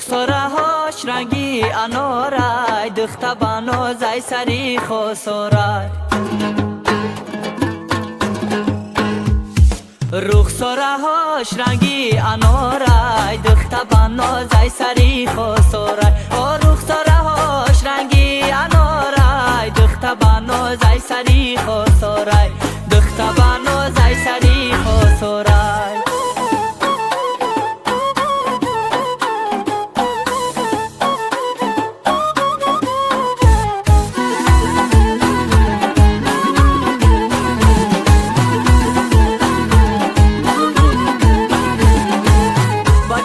رخساره هاش رنگی انارای، دخته بنازای سری خسارای. رخساره هاش رنگی انارای، دخته بنازای سری خسارای. رخساره هاش رنگی انارای، دخته بنازای سری خسارای، دخته بنازای سری خسارای.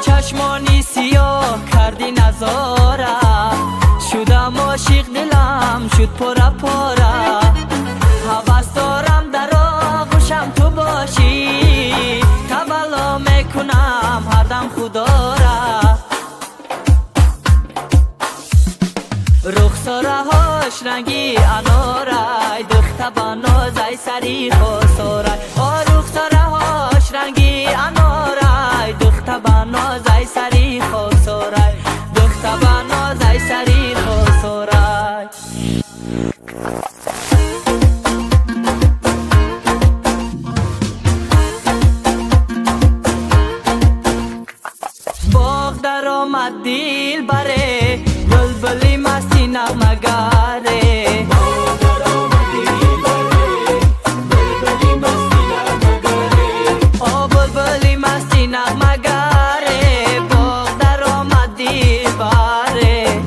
چشمانی سیاه کردی نظاره، شدم عاشق دلم شد پاره پاره. هوس دارم در آغوشم تو باشی، تولا میکنم هر دم خدا را. رخساره هاش رنگی انارای، دخته بنازای سری خسارای. رخساره هاش رنگی انارای، دخته بنازای سری خسارای، دخته بنازای سری خسارای. باغ در آمد دیل بره، بلبلی مستی نغمه گره. بلبلی مستی نغمه گره، باغ در آمد دیل بره.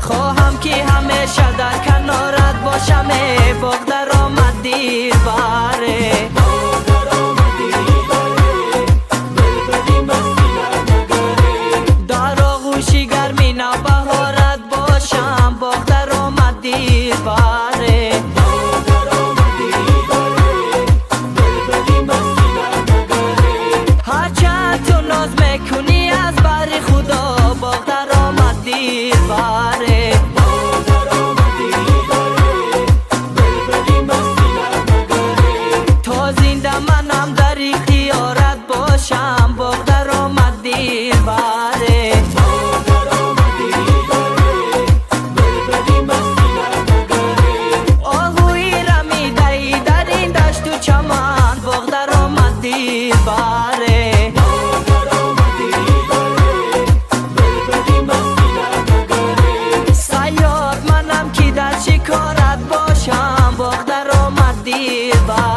خواهم که همیشه در کنارت باشم، باغ در آمد دیل بره. در آغوشی گرمی نوبهارت باشم، باغ در آمد دیل بره. هرچند تو ناز میکنی از بر خدا، باغ در آمد دیل بره. تا زنده منم در اختیارت باشم، باغ در آمد دیل بره. آهوی رمیده در این دشت و چمن، باغ در آمد دیل بره. صیاد منم که در شکارت باشم، باغ در آمد دیل بره.